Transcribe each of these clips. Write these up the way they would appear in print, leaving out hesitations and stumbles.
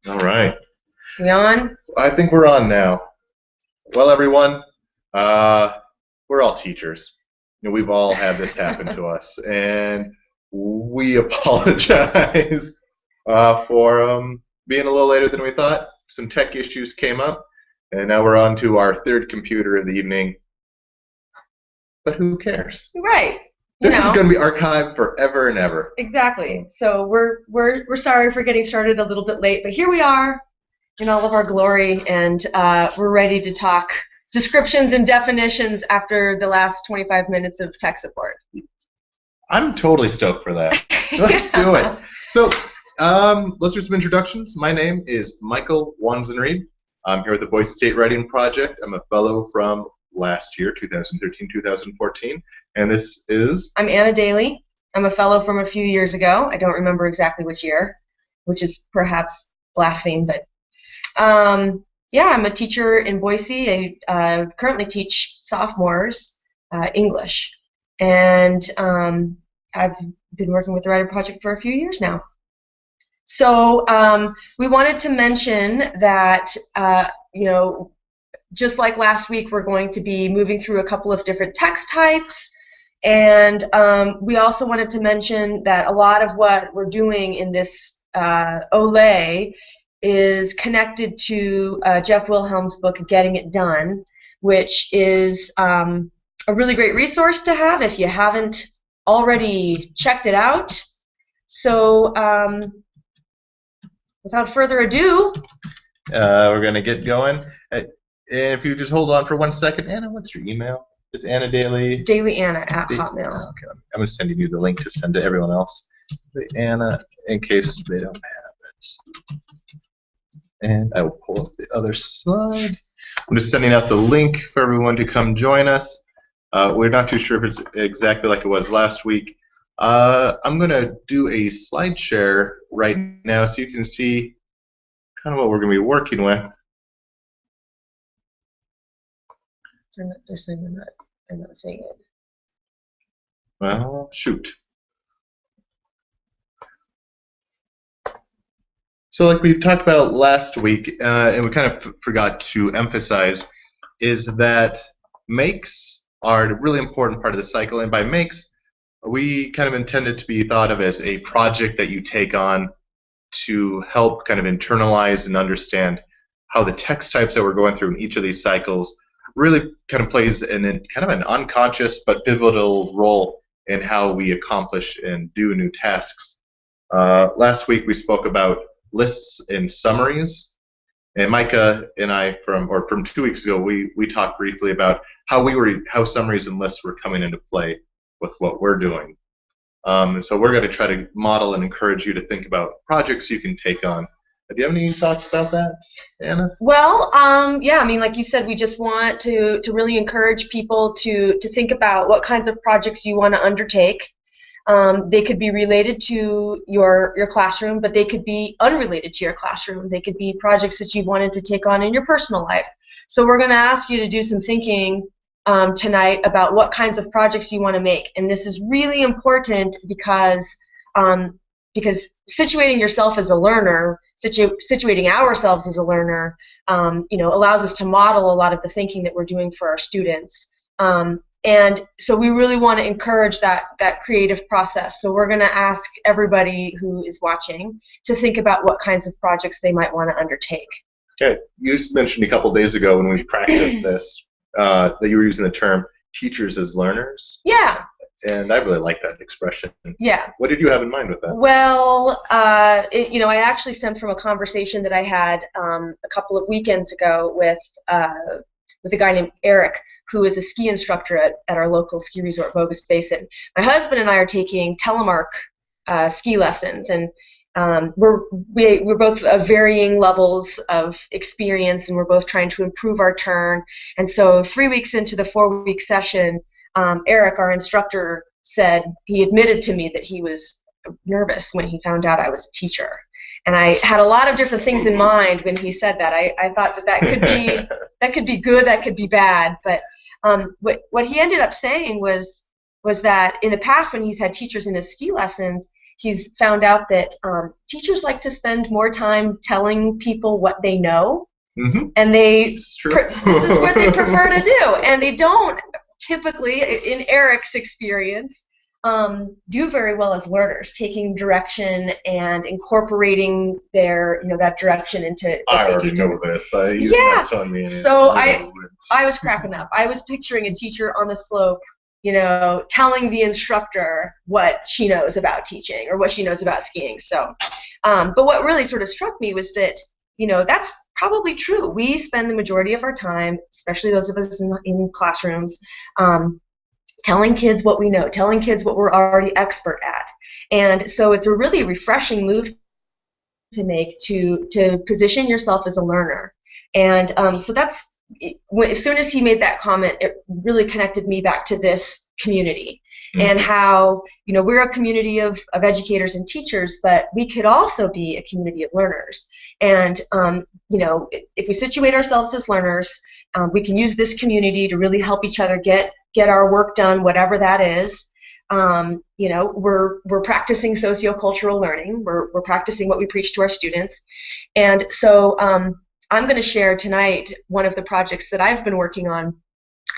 All right. We on? I think we're on now. Well, everyone, uh, we're all teachers. We've all had this happen to us, and we apologize for being a little later than we thought. Some tech issues came up, and now we're on to our third computer of the evening. But who cares? Right. This is going to be archived forever and ever. Exactly. So we're sorry for getting started a little bit late, but here we are in all of our glory, and we're ready to talk descriptions and definitions after the last 25 minutes of tech support. I'm totally stoked for that. Let's do it. So let's do some introductions. My name is Michael Wanzenreed. I'm here with the Boise State Writing Project. I'm a fellow from last year, 2013-2014, and this is... I'm Anna Daly. I'm a fellow from a few years ago. I don't remember exactly which year, which is perhaps blaspheme, but yeah, I'm a teacher in Boise. I currently teach sophomores English, and I've been working with the Writer Project for a few years now. So we wanted to mention that, just like last week, we're going to be moving through a couple of different text types, and we also wanted to mention that a lot of what we're doing in this OLE is connected to Jeff Wilhelm's book, Getting It Done, which is a really great resource to have if you haven't already checked it out. So without further ado, we're going to get going. And if you just hold on for 1 second, Anna, what's your email? It's Anna Daly. DailyAnna at Hotmail. Okay. I'm going to send you the link to send to everyone else. Anna, in case they don't have it. And I will pull up the other slide. I'm just sending out the link for everyone to come join us. We're not too sure if it's exactly like it was last week. I'm going to do a slide share right now so you can see kind of what we're going to be working with. They're saying I'm not seeing it. Well, shoot. So like we talked about last week, and we kind of forgot to emphasize, is that makes are a really important part of the cycle. And by makes, we kind of intended to be thought of as a project that you take on to help kind of internalize and understand how the text types that we're going through in each of these cycles really kind of plays kind of an unconscious but pivotal role in how we accomplish and do new tasks. Last week we spoke about lists and summaries, and Micah and I from 2 weeks ago we talked briefly about how summaries and lists were coming into play with what we're doing. So we're going to try to model and encourage you to think about projects you can take on. Do you have any thoughts about that, Anna? Well, yeah, I mean, like you said, we just want to really encourage people to think about what kinds of projects you want to undertake. They could be related to your classroom, but they could be unrelated to your classroom. They could be projects that you wanted to take on in your personal life. So we're going to ask you to do some thinking tonight about what kinds of projects you want to make. And this is really important because situating yourself as a learner, situating ourselves as a learner, allows us to model a lot of the thinking that we're doing for our students. And so we really want to encourage that creative process. So we're going to ask everybody who is watching to think about what kinds of projects they might want to undertake. Okay. You mentioned a couple days ago when we practiced this that you were using the term teachers as learners. Yeah. And I really like that expression. Yeah. What did you have in mind with that? Well, I actually stemmed from a conversation that I had a couple of weekends ago with a guy named Eric, who is a ski instructor at our local ski resort, Boise Basin. My husband and I are taking telemark ski lessons, and we're both of varying levels of experience, and we're both trying to improve our turn. And so 3 weeks into the 4-week session, Eric, our instructor, said he admitted to me that he was nervous when he found out I was a teacher. And I had a lot of different things in mind when he said that. I thought that could be good, that could be bad. But what he ended up saying was that in the past, when he's had teachers in his ski lessons, he's found out that teachers like to spend more time telling people what they know, and this is what they prefer to do, and they don't typically, in Eric's experience, do very well as learners, taking direction and incorporating their, that direction into what I they already do. know this. So I was cracking up. I was picturing a teacher on the slope, telling the instructor what she knows about teaching or what she knows about skiing. So, but what really sort of struck me was that, that's probably true. We spend the majority of our time, especially those of us in classrooms, telling kids what we know, telling kids what we're already expert at. And so it's a really refreshing move to make to position yourself as a learner. And so that's, as soon as he made that comment, it really connected me back to this community and how, we're a community of educators and teachers, but we could also be a community of learners. And, if we situate ourselves as learners, we can use this community to really help each other get our work done, whatever that is. We're practicing sociocultural learning. We're practicing what we preach to our students. And so I'm going to share tonight one of the projects that I've been working on.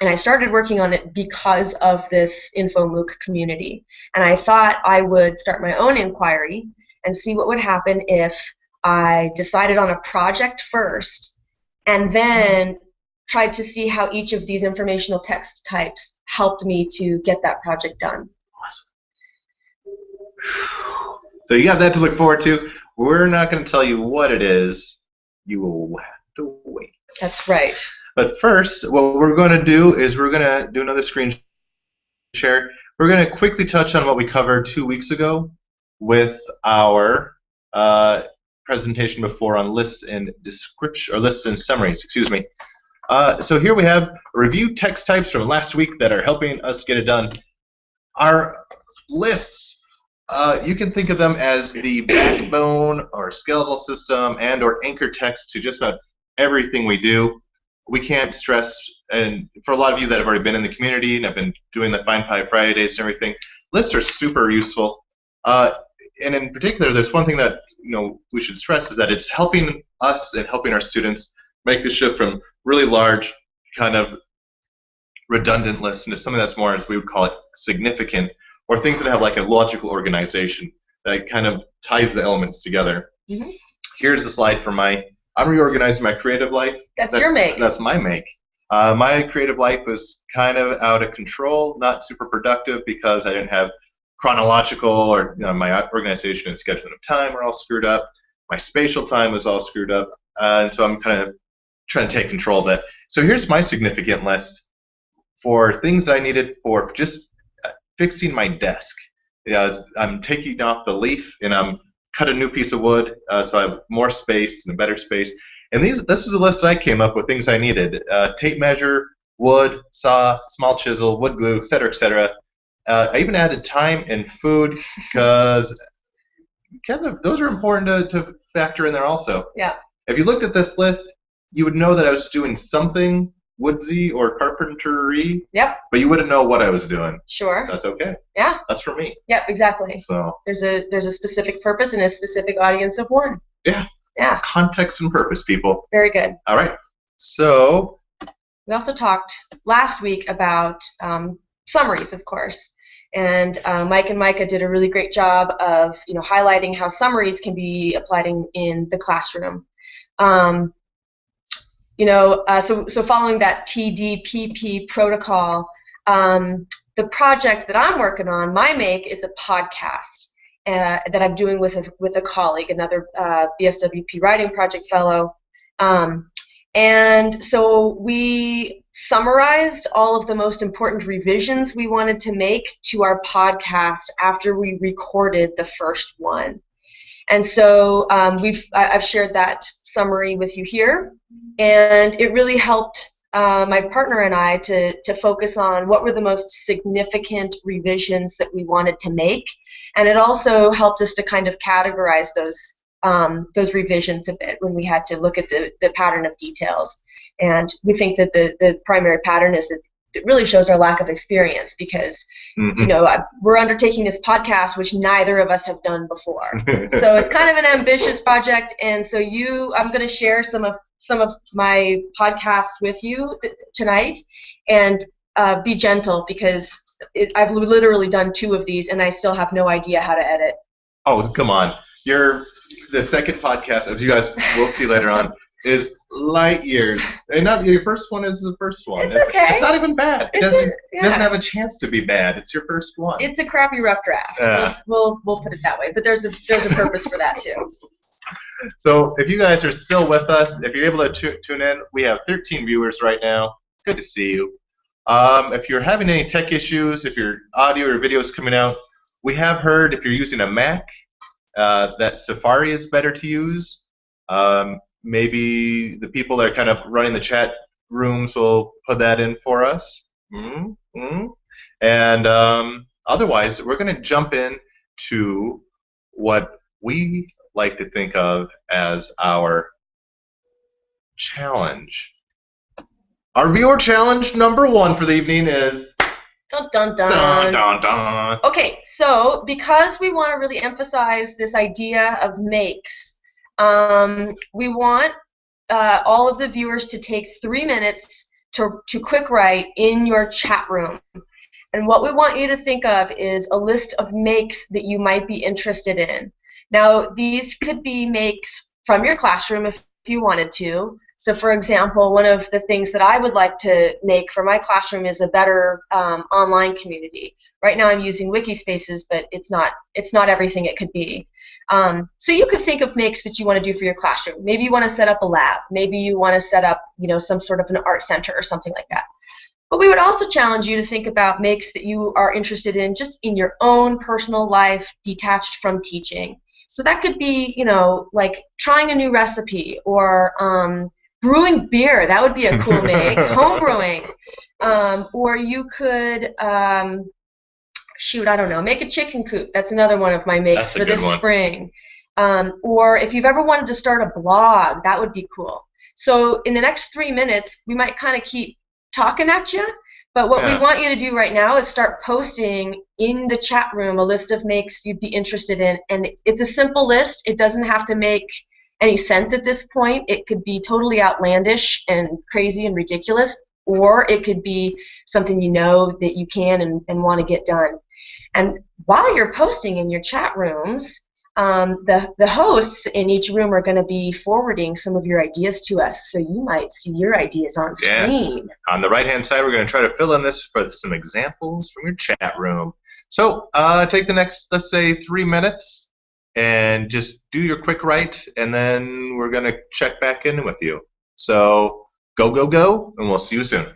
And I started working on it because of this InfoMOOC community. And I thought I would start my own inquiry and see what would happen if I decided on a project first and then tried to see how each of these informational text types helped me to get that project done. Awesome. So you have that to look forward to. We're not going to tell you what it is. You will have to wait. That's right. But first, what we're going to do is we're going to do another screen share. We're going to quickly touch on what we covered 2 weeks ago with our presentation before on lists and description, or lists and summaries, excuse me. So here we have review text types from last week that are helping us get it done. Our lists, you can think of them as the backbone or skeletal system and or anchor text to just about everything we do. We can't stress, and for a lot of you that have already been in the community and have been doing the Find Pie Fridays and everything, lists are super useful. And in particular, there's one thing that we should stress is that it's helping us and helping our students make the shift from really large, kind of redundant lists into something that's more, as we would call it, significant, or things that have like a logical organization that kind of ties the elements together. Here's a slide from I'm reorganizing my creative life. That's your make. That's my make. My creative life was kind of out of control, not super productive because I didn't have chronological or my organization and scheduling of time were all screwed up. My spatial time was all screwed up, and so I'm kind of trying to take control of that. So here's my significant list for things that I needed for just fixing my desk. I'm taking off the leaf and I'm cut a new piece of wood, so I have more space and a better space. And this is a list that I came up with, things I needed. Tape measure, wood, saw, small chisel, wood glue, etc., etc. I even added time and food because those are important to factor in there also. Yeah. If you looked at this list, you would know that I was doing something woodsy or carpentry. Yep. But you wouldn't know what I was doing. Sure. That's okay. Yeah. That's for me. Yep, exactly. So there's a specific purpose and a specific audience of one. Yeah. Yeah. Context and purpose, people. Very good. All right. So we also talked last week about summaries, of course. And Mike and Micah did a really great job of highlighting how summaries can be applied in the classroom. So following that TDPP protocol, the project that I'm working on, my make, is a podcast that I'm doing with a colleague, another BSWP writing project fellow. And so we summarized all of the most important revisions we wanted to make to our podcast after we recorded the first one. And so I've shared that summary with you here, and it really helped my partner and I to focus on what were the most significant revisions that we wanted to make, and it also helped us to kind of categorize those revisions a bit when we had to look at the pattern of details. And we think that the primary pattern is that it really shows our lack of experience because, we're undertaking this podcast, which neither of us have done before. So it's kind of an ambitious project, and so I'm going to share some of my podcast with you tonight, and be gentle because I've literally done 2 of these, and I still have no idea how to edit. Oh, come on. The second podcast, as you guys will see later on, is light years. And not your first one is the first one. It's okay. It's not even bad. It doesn't have a chance to be bad. It's your first one. It's a crappy rough draft. We'll put it that way. But there's a purpose for that too. So if you guys are still with us, if you're able to tune in, we have 13 viewers right now. Good to see you. If you're having any tech issues, if your audio or video is coming out, we have heard if you're using a Mac, that Safari is better to use. Maybe the people that are kind of running the chat rooms will put that in for us. And otherwise, we're going to jump in to what we like to think of as our challenge. Our viewer challenge number 1 for the evening is... Dun, dun, dun. Dun, dun, dun. Okay, so because we want to really emphasize this idea of makes, we want all of the viewers to take 3 minutes to quick write in your chat room. And what we want you to think of is a list of makes that you might be interested in. Now, these could be makes from your classroom if you wanted to. So, for example, one of the things that I would like to make for my classroom is a better online community. Right now I'm using Wikispaces, but it's not everything it could be. So you could think of makes that you want to do for your classroom. Maybe you want to set up a lab. Maybe you want to set up, some sort of an art center or something like that. But we would also challenge you to think about makes that you are interested in just in your own personal life, detached from teaching. So that could be, like trying a new recipe or brewing beer. That would be a cool make. Home brewing. Or you could, I don't know, make a chicken coop. That's another one of my makes for this spring. Or if you've ever wanted to start a blog, that would be cool. So in the next 3 minutes, we might kind of keep talking at you. But what we want you to do right now is start posting in the chat room a list of makes you'd be interested in. And it's a simple list. It doesn't have to make any sense at this point. It could be totally outlandish and crazy and ridiculous, or it could be something that you can and want to get done. And while you're posting in your chat rooms, the hosts in each room are going to be forwarding some of your ideas to us, so you might see your ideas on screen. On the right-hand side, we're going to try to fill in this for some examples from your chat room. So take the next, let's say, 3 minutes and just do your quick write, and then we're going to check back in with you. So go, go, go, and we'll see you soon.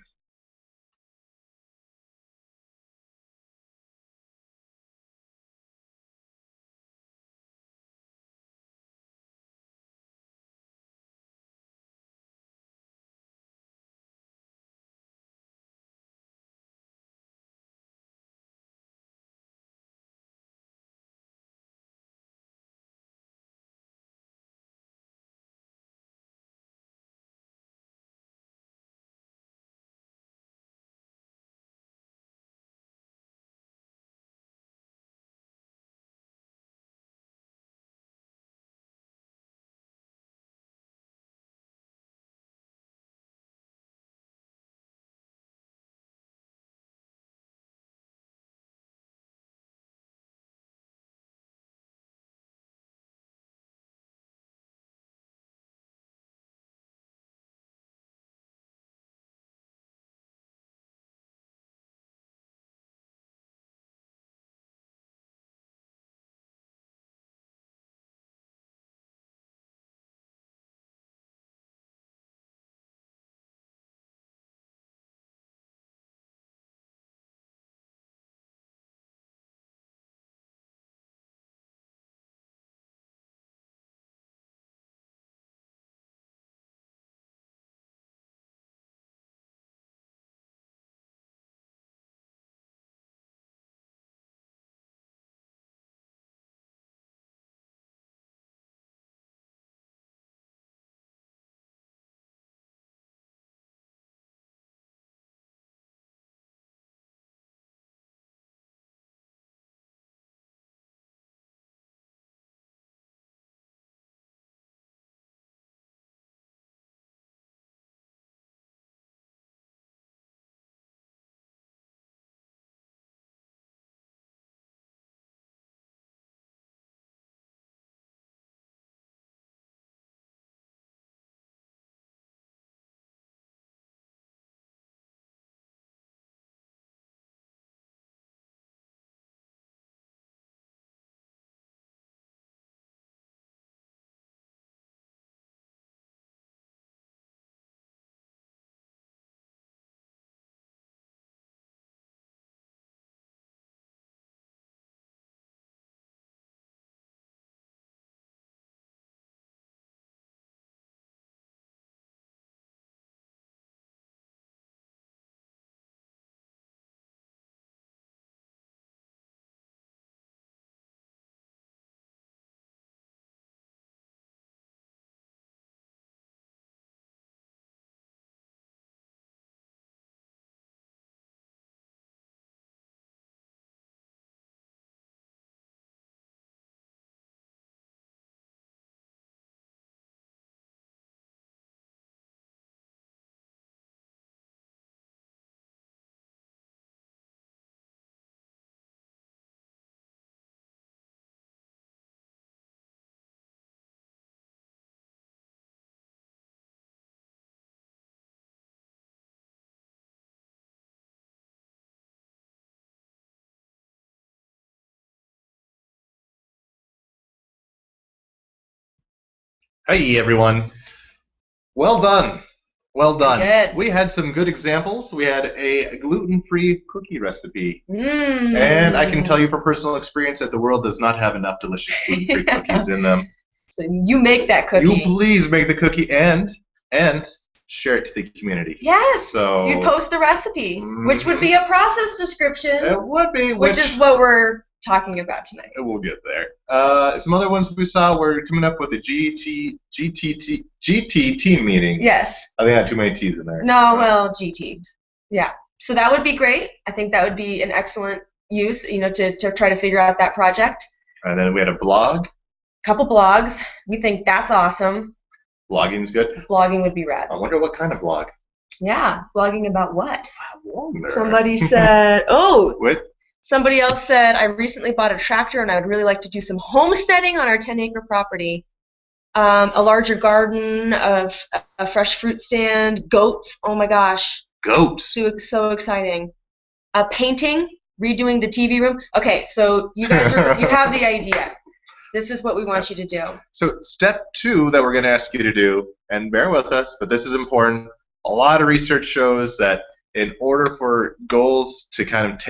Hey everyone. Well done. Well done. Good. We had some good examples. We had a gluten-free cookie recipe. Mm. And I can tell you from personal experience that the world does not have enough delicious gluten-free cookies in them. So you make that cookie. You please make the cookie and share it to the community. Yes. So you post the recipe, which would be a process description. It would be, which is what we're talking about tonight. We'll get there. Some other ones we saw were coming up with the GTT meeting. Yes. I think I had too many T's in there. No, well, GT. Yeah. So that would be great. I think that would be an excellent use, to try to figure out that project. And then we had a blog. Couple blogs. We think that's awesome. Blogging's good. Blogging would be rad. I wonder what kind of blog. Yeah, blogging about what? I wonder. Somebody said, What? Somebody else said, I recently bought a tractor and I would really like to do some homesteading on our 10-acre property. A larger garden, a fresh fruit stand, goats. Oh my gosh. Goats. So exciting. Painting, redoing the TV room. Okay, so you guys you have the idea. This is what we want you to do. So step 2 that we're going to ask you to do, and bear with us, but this is important. A lot of research shows that in order for goals to kind of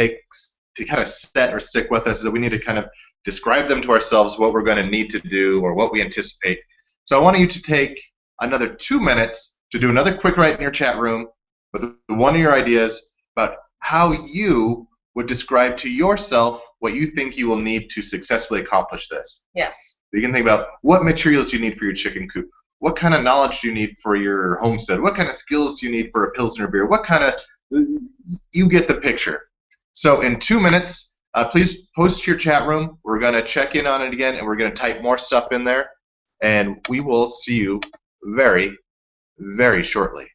set or stick with us, is that we need to kind of describe them to ourselves, what we're going to need to do or what we anticipate. So I want you to take another 2 minutes to do another quick write in your chat room with one of your ideas about how you would describe to yourself what you think you will need to successfully accomplish this. Yes. You can think about what materials do you need for your chicken coop? What kind of knowledge do you need for your homestead? What kind of skills do you need for a Pilsner beer? What kind of... You get the picture. So in 2 minutes, please post to your chat room. We're going to check in on it again, and we're going to type more stuff in there. And we will see you very, very shortly.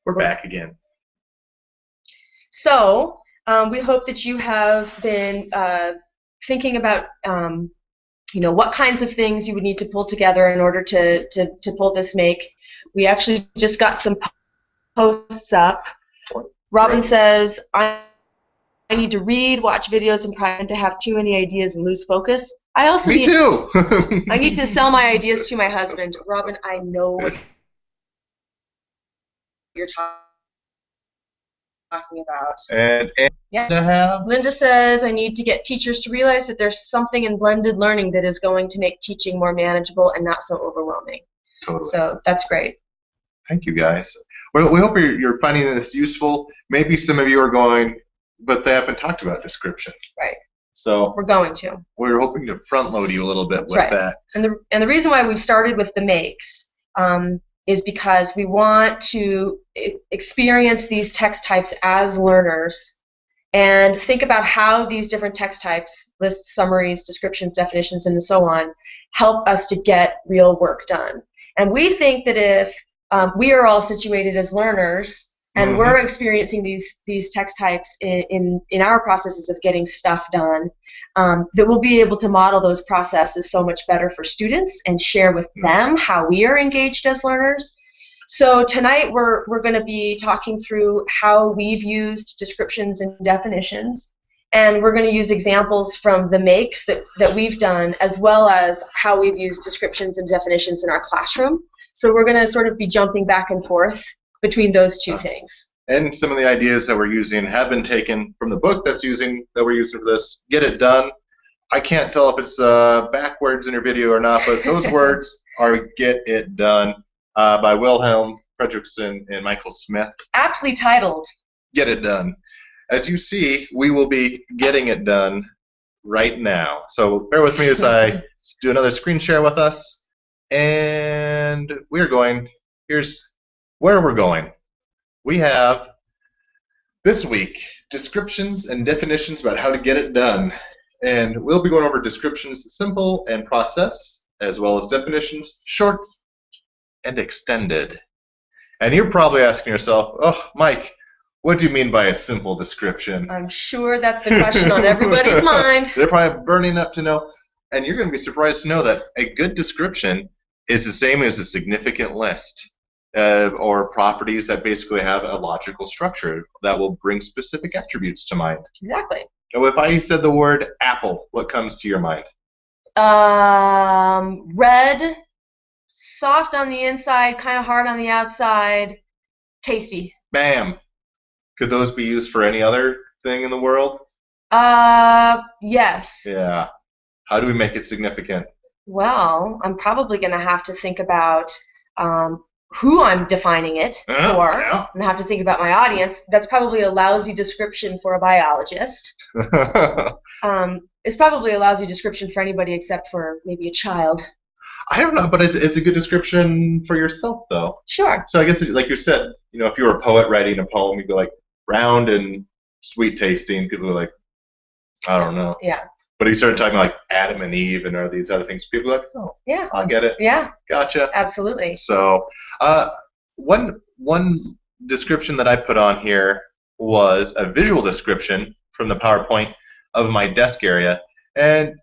We're back again. So we hope that you have been thinking about what kinds of things you would need to pull together in order to pull this make. We actually just got some posts up. Robin says, I'm need to read, watch videos, and try to have too many ideas and lose focus. I also Me too. I need to sell my ideas to my husband. Robin, I know what you're talking about. And Yeah. to have. Linda says, I need to get teachers to realize that there's something in blended learning that is going to make teaching more manageable and not so overwhelming. Totally. So that's great. Thank you, guys. Well, we hope you're finding this useful. Maybe some of you are going, but they haven't talked about description. Right. So we're going to. We're hoping to front load you a little bit That's with right. that. And the reason why we've started with the makes is because we want to experience these text types as learners and think about how these different text types, lists, summaries, descriptions, definitions, and so on, help us to get real work done. And we think that if we are all situated as learners and we're experiencing these text types in our processes of getting stuff done, that we'll be able to model those processes so much better for students and share with them how we are engaged as learners. So tonight we're going to be talking through how we've used descriptions and definitions, and we're going to use examples from the makes that we've done, as well as how we've used descriptions and definitions in our classroom. So we're going to sort of be jumping back and forth between those two things. And some of the ideas that we're using have been taken from the book that we're using for this, Get It Done. I can't tell if it's backwards in your video or not, but those words are Get It Done by Wilhelm Fredrickson and Michael Smith. Aptly titled. Get It Done. As you see, we will be getting it done right now. So bear with me as I do another screen share with us. And we're going, here's where we're going. We have, this week, descriptions and definitions about how to get it done. And we'll be going over descriptions, simple and process, as well as definitions, short and extended. And you're probably asking yourself, oh, Mike, what do you mean by a simple description? I'm sure that's the question on everybody's mind. They're probably burning up to know. And you're going to be surprised to know that a good description is the same as a significant list or properties that basically have a logical structure that will bring specific attributes to mind. Exactly. Now, if I said the word apple, what comes to your mind? Red, soft on the inside, kind of hard on the outside, tasty. Bam. Could those be used for any other thing in the world? Yes. Yeah. How do we make it significant? Well, I'm probably going to have to think about who I'm defining it for. Yeah. I'm going to have to think about my audience. That's probably a lousy description for a biologist. It's probably a lousy description for anybody except for maybe a child. I don't know, but it's a good description for yourself, though. Sure. So I guess, like you said, if you were a poet writing a poem, you'd go like, round and sweet tasting. People are like, I don't know. Yeah. But if you started talking like Adam and Eve and all these other things, people are like, oh, yeah, I get it. Yeah. Gotcha. Absolutely. So one description that I put on here was a visual description from the PowerPoint of my desk area. And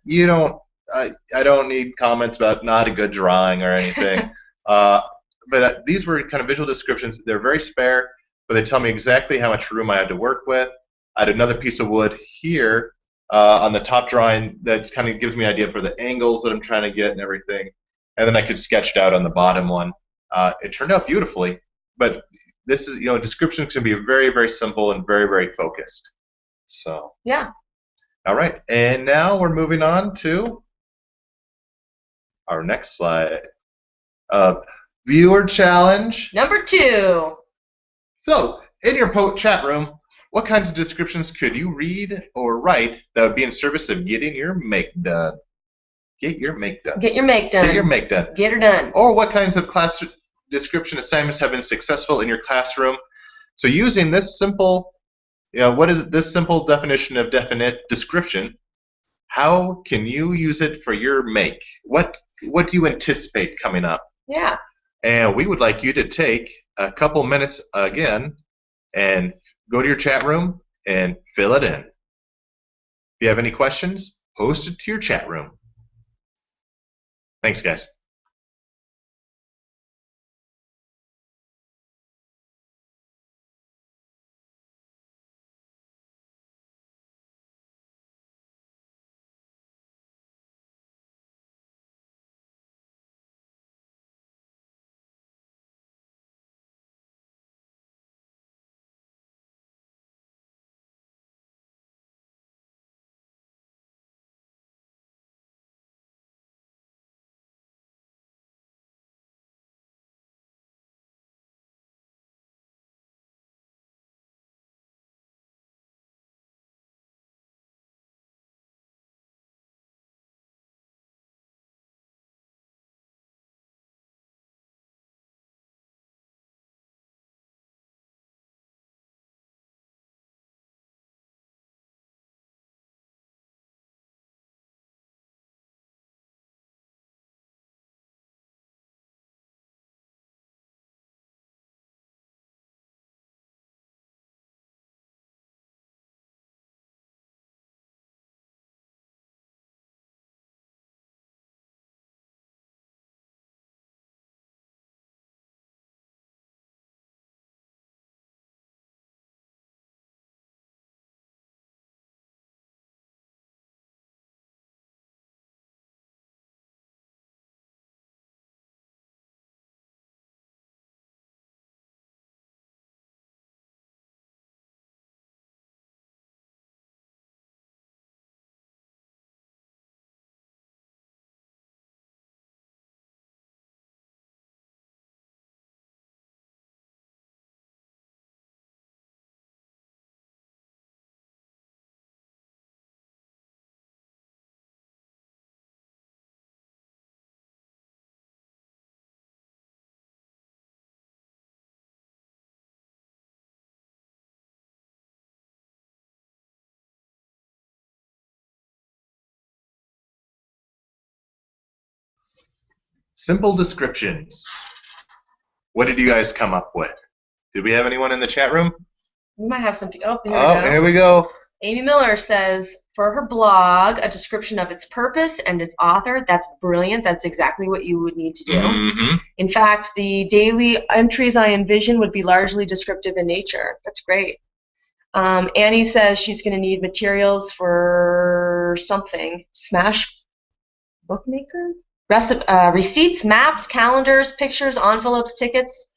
I don't need comments about not a good drawing or anything. But these were kind of visual descriptions. They're very spare, but they tell me exactly how much room I had to work with. I had another piece of wood here on the top drawing that kind of gives me an idea for the angles that I'm trying to get and everything. And then I could sketch it out on the bottom one. It turned out beautifully, but this is, descriptions can be very, very simple and very, very focused. So. Yeah. All right, and now we're moving on to our next slide. Viewer challenge. Number 2. So, in your chat room, what kinds of descriptions could you read or write that would be in service of getting your make done? Get your make done. Get your make done. Get your make done. Get her done. Or what kinds of class description assignments have been successful in your classroom? So using this simple, what is this simple definition of definite description? How can you use it for your make? What do you anticipate coming up? Yeah. And we would like you to take a couple minutes again and go to your chat room and fill it in. If you have any questions, post it to your chat room. Thanks, guys. Simple descriptions. What did you guys come up with? Did we have anyone in the chat room? We might have some people. Oh, Here we go. Amy Miller says, for her blog, a description of its purpose and its author. That's brilliant. That's exactly what you would need to do. Mm-hmm. In fact, the daily entries I envision would be largely descriptive in nature. That's great. Annie says she's going to need materials for something. Smash bookmaker? Receipts, maps, calendars, pictures, envelopes, tickets.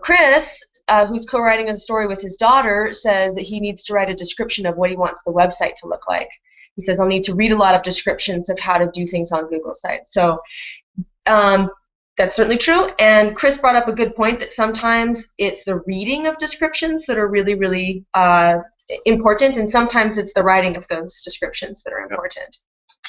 Chris, who's co-writing a story with his daughter, says that he needs to write a description of what he wants the website to look like. He says, I'll need to read a lot of descriptions of how to do things on Google sites. So that's certainly true. And Chris brought up a good point that sometimes it's the reading of descriptions that are really, really important, and sometimes it's the writing of those descriptions that are important.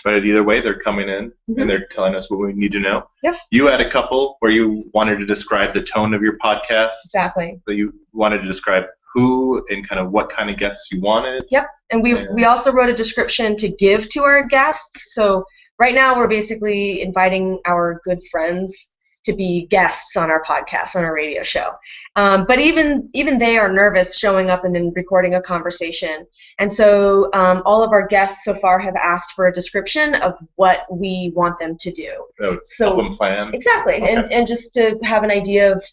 But either way, they're coming in and they're telling us what we need to know. Yep. You had a couple where you wanted to describe the tone of your podcast. Exactly. That you wanted to describe who and kind of what kind of guests you wanted. Yep. And we also wrote a description to give to our guests. So right now we're basically inviting our good friends to be guests on our podcast, on our radio show. But even they are nervous showing up and then recording a conversation. And so all of our guests so far have asked for a description of what we want them to do. So help them plan. Exactly. Okay. And just to have an idea of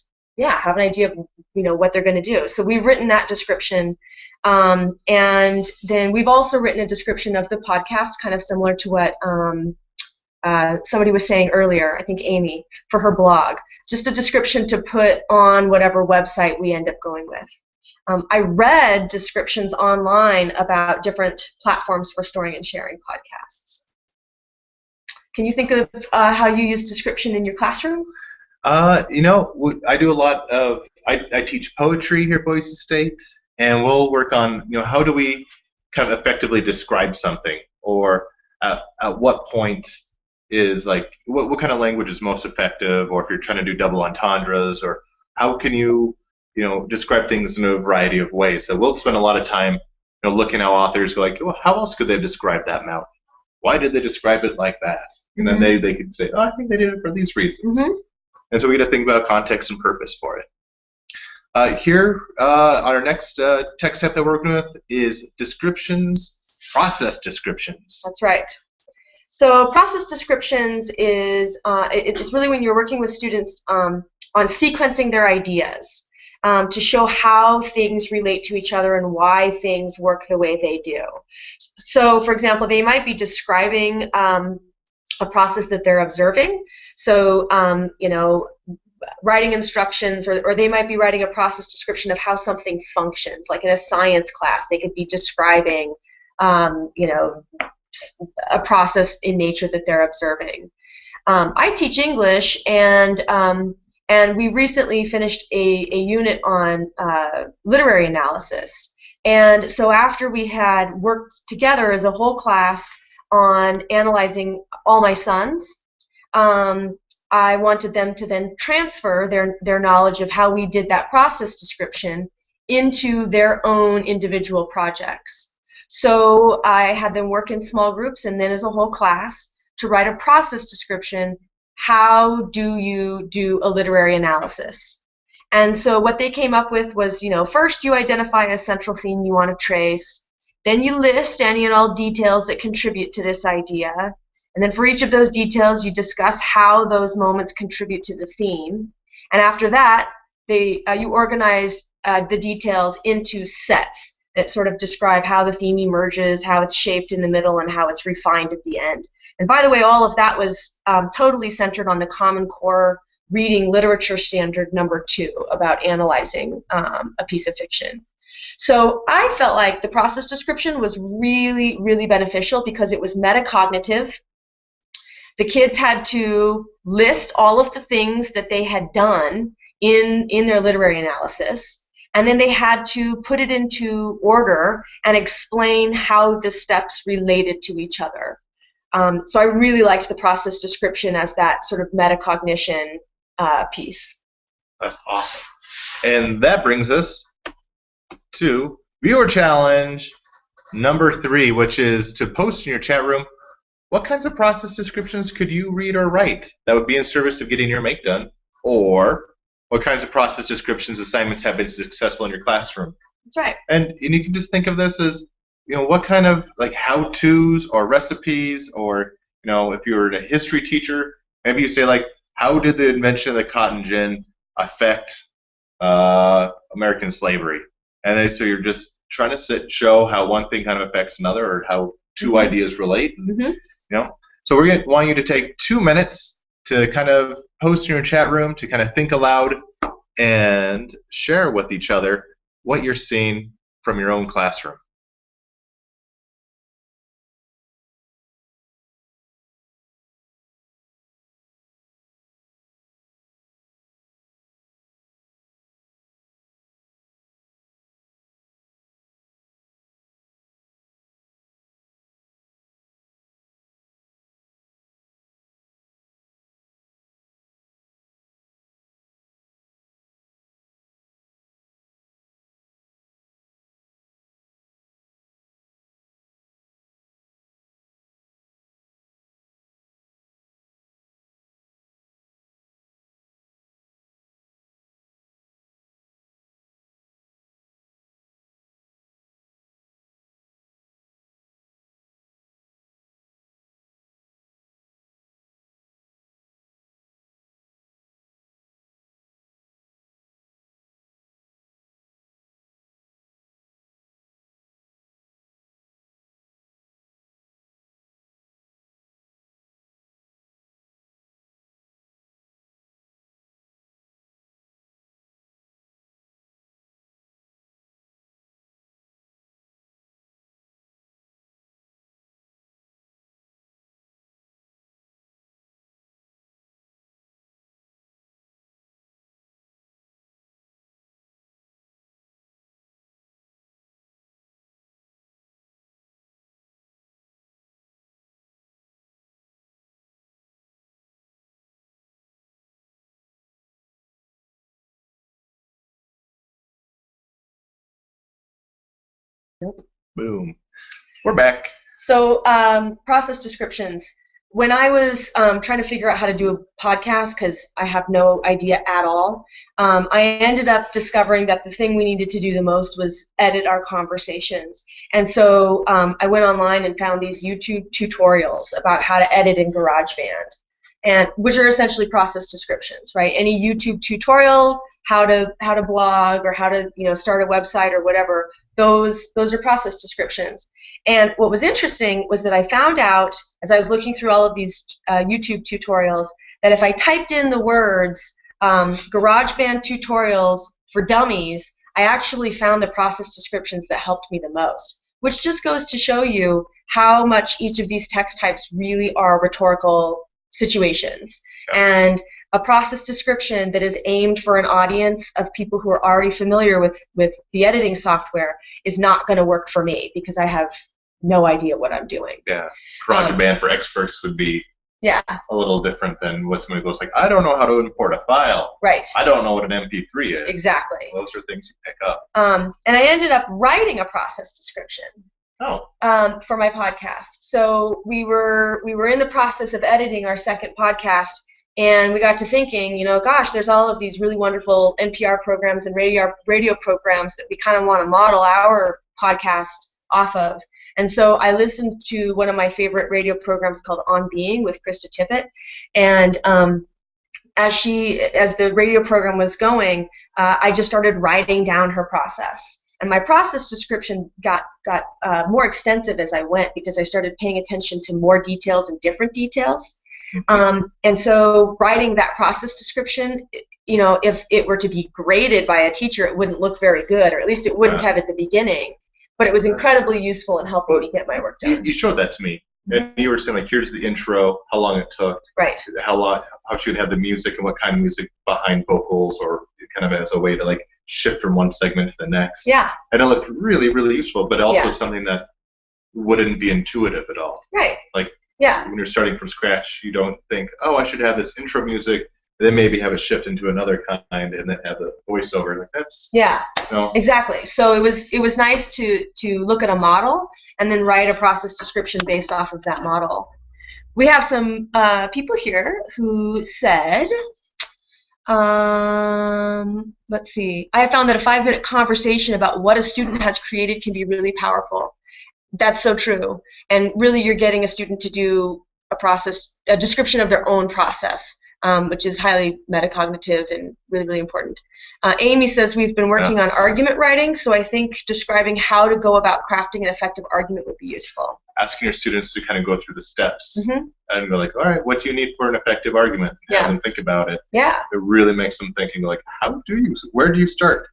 what they're going to do. So we've written that description. And then we've also written a description of the podcast, kind of similar to what somebody was saying earlier, I think Amy, for her blog. Just a description to put on whatever website we end up going with. I read descriptions online about different platforms for storing and sharing podcasts. Can you think of how you use description in your classroom? I do a lot of, I teach poetry here at Boise State, and we'll work on, how do we kind of effectively describe something, or at what point is like what kind of language is most effective, or if you're trying to do double entendres, or how can you describe things in a variety of ways. So we'll spend a lot of time looking how authors go like, well, how else could they describe that mountain? Why did they describe it like that? And then they could say, oh, I think they did it for these reasons. And so we get to think about context and purpose for it. Here on our next text type that we're working with is descriptions, process descriptions. That's right. So process descriptions is it's really when you're working with students on sequencing their ideas to show how things relate to each other and why things work the way they do. So, for example, they might be describing a process that they're observing. So, writing instructions, or they might be writing a process description of how something functions. Like in a science class, they could be describing, a process in nature that they're observing. I teach English, and we recently finished a unit on literary analysis. And so after we had worked together as a whole class on analyzing All My Sons, I wanted them to then transfer their knowledge of how we did that process description into their own individual projects. So I had them work in small groups and then as a whole class to write a process description. How do you do a literary analysis? And so what they came up with was, first you identify a central theme you want to trace, then you list any and all details that contribute to this idea, and then for each of those details you discuss how those moments contribute to the theme, and after that you organize the details into sets that sort of describe how the theme emerges, how it's shaped in the middle, and how it's refined at the end. And by the way, all of that was totally centered on the Common Core Reading Literature Standard number 2 about analyzing a piece of fiction. So I felt like the process description was really, really beneficial because it was metacognitive. The kids had to list all of the things that they had done in their literary analysis, and then they had to put it into order and explain how the steps related to each other. So I really liked the process description as that sort of metacognition piece. That's awesome. And that brings us to viewer challenge number 3, which is to post in your chat room what kinds of process descriptions could you read or write that would be in service of getting your make done? Or what kinds of process descriptions assignments have been successful in your classroom? That's right. And you can just think of this as, what kind of like how-tos or recipes, or, if you were a history teacher, maybe you say like, how did the invention of the cotton gin affect American slavery? And then, so you're just trying to show how one thing kind of affects another, or how two ideas relate. So we're going to want you to take 2 minutes to kind of post in your chat room, to kind of think aloud and share with each other what you're seeing from your own classroom. Boom. We're back. So process descriptions. When I was trying to figure out how to do a podcast, because I have no idea at all, I ended up discovering that the thing we needed to do the most was edit our conversations. And so I went online and found these YouTube tutorials about how to edit in GarageBand, and which are essentially process descriptions, right? Any YouTube tutorial, how to blog, or how to start a website or whatever, those are process descriptions. And what was interesting was that I found out, as I was looking through all of these YouTube tutorials, that if I typed in the words GarageBand tutorials for dummies, I actually found the process descriptions that helped me the most, which just goes to show you how much each of these text types really are rhetorical situations. And a process description that is aimed for an audience of people who are already familiar with the editing software is not going to work for me, because I have no idea what I'm doing. Yeah, GarageBand for experts would be a little different than what somebody goes like, I don't know how to import a file. Right. I don't know what an MP3 is. Exactly. Those are things you pick up. And I ended up writing a process description. For my podcast. So we were in the process of editing our second podcast, and we got to thinking, gosh, there's all of these really wonderful NPR programs and radio programs that we kind of want to model our podcast off of. And so I listened to one of my favorite radio programs called On Being with Krista Tippett, and as the radio program was going, I just started writing down her process. And my process description got more extensive as I went, because I started paying attention to more details and different details. And so writing that process description, if it were to be graded by a teacher, it wouldn't look very good, or at least it wouldn't have at the beginning. But it was incredibly useful in helping me get my work done. You showed that to me. And you were saying, like, here's the intro, how long it took, right? How she would have the music and what kind of music behind vocals, or kind of as a way to like shift from one segment to the next. Yeah. And it looked really, really useful, but also something that wouldn't be intuitive at all. Right. Like, when you're starting from scratch, you don't think, oh, I should have this intro music, then maybe have a shift into another kind, and then have the voiceover. Like, that's exactly. So it was nice to look at a model and then write a process description based off of that model. we have some people here who said, let's see, I have found that a 5-minute conversation about what a student has created can be really powerful. That's so true. And really you're getting a student to do a description of their own process, which is highly metacognitive and really, really important. Amy says we've been working on argument writing, so I think describing how to go about crafting an effective argument would be useful. Asking your students to kind of go through the steps and go like, all right, what do you need for an effective argument? And have them think about it. Yeah. It really makes them thinking like, where do you start?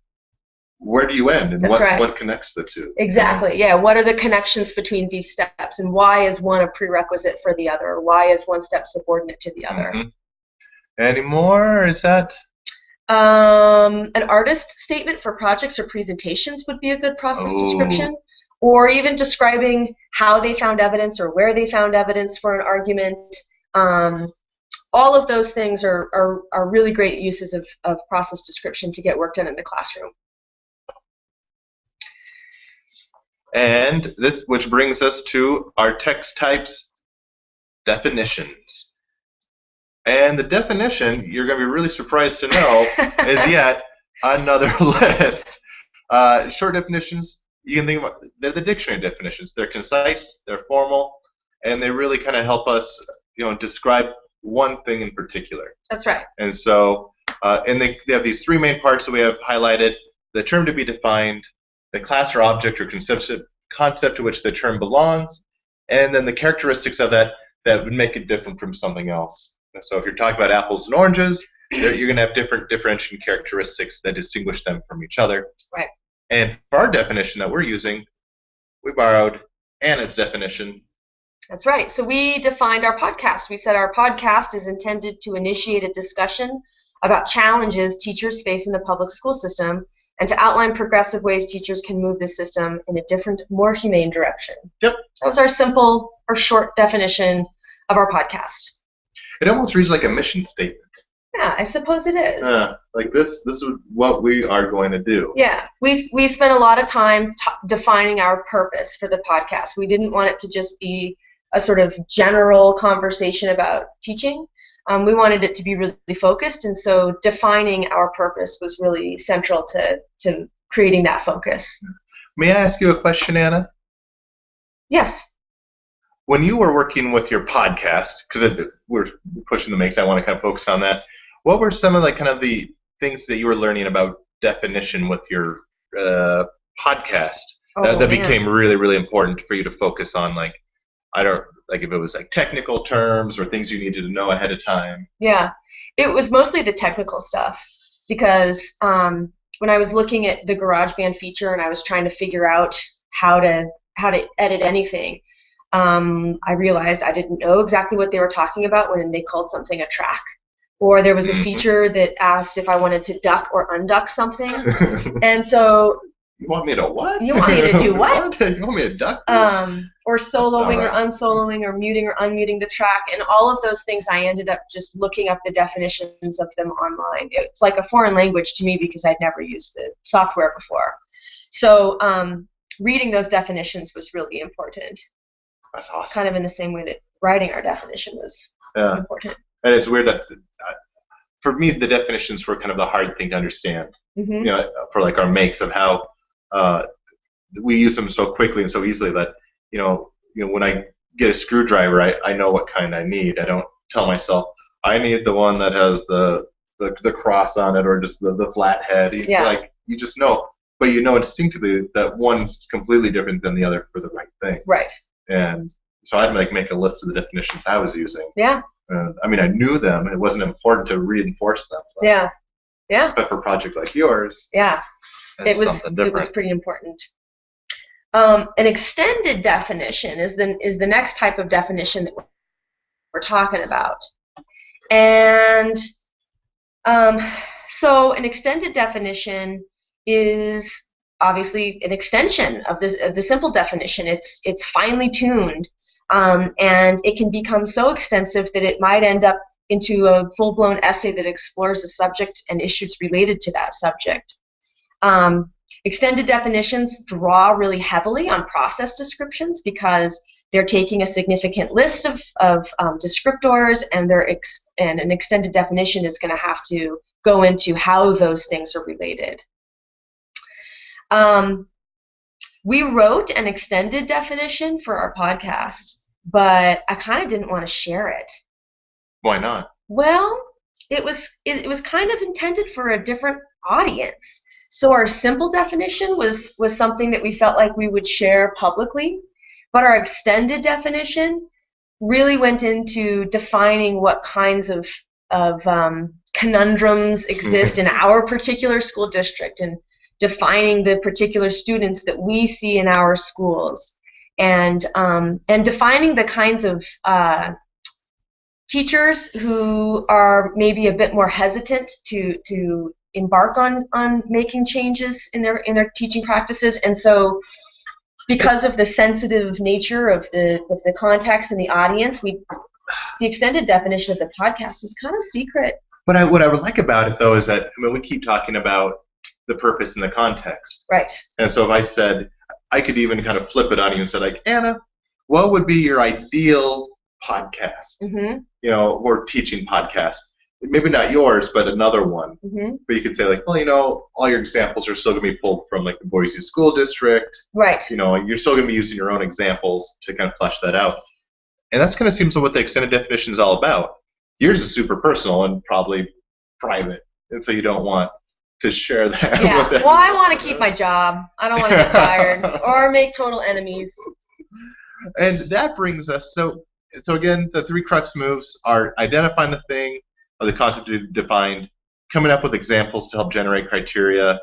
Where do you end? And what connects the two? Exactly. Yeah. What are the connections between these steps? And why is one a prerequisite for the other? Or why is one step subordinate to the other? Any more? Is that? An artist statement for projects or presentations would be a good process description. Or even describing how they found evidence or where they found evidence for an argument. All of those things are really great uses of process description to get work done in the classroom. And this, which brings us to our text types definitions. And the definition, you're going to be really surprised to know, is yet another list. Short definitions, you can think about, they're the dictionary definitions. They're concise, they're formal, and they really kind of help us, describe one thing in particular. That's right. And so, and they have these 3 main parts that we have highlighted: the term to be defined, the class or object or concept to which the term belongs, and then the characteristics of that would make it different from something else. And so if you're talking about apples and oranges, you're going to have different differentiating characteristics that distinguish them from each other. Right. And for our definition that we're using, we borrowed Anna's definition. That's right. So we defined our podcast. We said our podcast is intended to initiate a discussion about challenges teachers face in the public school system and to outline progressive ways teachers can move the system in a different, more humane direction. Yep. That was our short definition of our podcast. It almost reads like a mission statement. Yeah, I suppose it is. Like this is what we are going to do. Yeah, we spent a lot of time defining our purpose for the podcast. We didn't want it to just be a sort of general conversation about teaching. We wanted it to be really focused, and so defining our purpose was really central to creating that focus. May I ask you a question, Anna? Yes. When you were working with your podcast, because we're pushing the makes, I want to kind of focus on that. What were some of the things that you were learning about definition with your podcast that became really, really important for you to focus on? Like, if it was like technical terms or things you needed to know ahead of time. Yeah, it was mostly the technical stuff because when I was looking at the GarageBand feature and I was trying to figure out how to edit anything, I realized I didn't know exactly what they were talking about when they called something a track. Or there was a feature that asked if I wanted to duck or unduck something. And so... You want me to what? You want me to do what? You want me to duck this? Or soloing or unsoloing or muting or unmuting the track. And all of those things, I ended up just looking up the definitions of them online. It's like a foreign language to me because I'd never used the software before. So reading those definitions was really important. That's awesome. Kind of in the same way that writing our definition was important. And it's weird that, for me, the definitions were kind of the hard thing to understand. For like our makes of how we use them so quickly and so easily that, when I get a screwdriver, I know what kind I need. I don't tell myself, I need the one that has the cross on it or just the flat head. Like, you just know. But you know instinctively that one's completely different than the other for the right thing. Right. And so I had to make a list of the definitions I was using. Yeah. I knew them, and it wasn't important to reinforce them. But, yeah. But for a project like yours, it was pretty important. An extended definition is the next type of definition that we're talking about, and so an extended definition is obviously an extension of the simple definition. It's finely tuned. And it can become so extensive that it might end up into a full-blown essay that explores the subject and issues related to that subject. Extended definitions draw really heavily on process descriptions because they're taking a significant list of descriptors, and and an extended definition is going to have to go into how those things are related. We wrote an extended definition for our podcast, but I kind of didn't want to share it. Why not? Well, it was kind of intended for a different audience. So our simple definition was something that we felt like we would share publicly, but our extended definition really went into defining what kinds of conundrums exist in our particular school district, and defining the particular students that we see in our schools, and defining the kinds of teachers who are maybe a bit more hesitant to embark on making changes in their teaching practices. And so, because of the sensitive nature of the context and the audience, the extended definition of the podcast is kind of secret. What I would like about it, though, is that we keep talking about the purpose and the context. Right. And so if I said, I could even kind of flip it on you and say, like, Anna, what would be your ideal podcast? Mm-hmm. Or teaching podcast? Maybe not yours, but another one. Mm-hmm. But you could say, like, well, all your examples are still going to be pulled from, like, the Boise School District. Right. You're still going to be using your own examples to kind of flesh that out. And that's kind of seems like what the extended definition is all about. Yours is super personal and probably private, and so you don't want to share that. Yeah. Well, I want to keep my job. I don't want to get fired or make total enemies. And that brings us, so again, the 3 crux moves are identifying the thing or the concept you defined, coming up with examples to help generate criteria,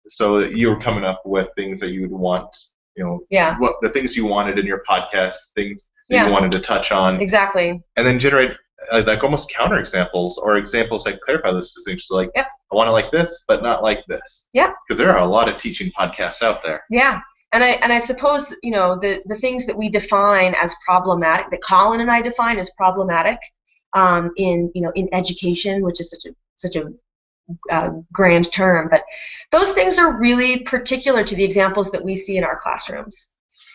so that you were coming up with things that you would want, what the things you wanted in your podcast, things that you wanted to touch on. Exactly. And then generate like almost counter examples or examples that clarify those distinctions. So like, yep. I want it like this, but not like this. Yeah. Because there are a lot of teaching podcasts out there. Yeah. And I suppose, the things that we define as problematic, that Colin and I define as problematic in education, which is such a grand term, but those things are really particular to the examples that we see in our classrooms.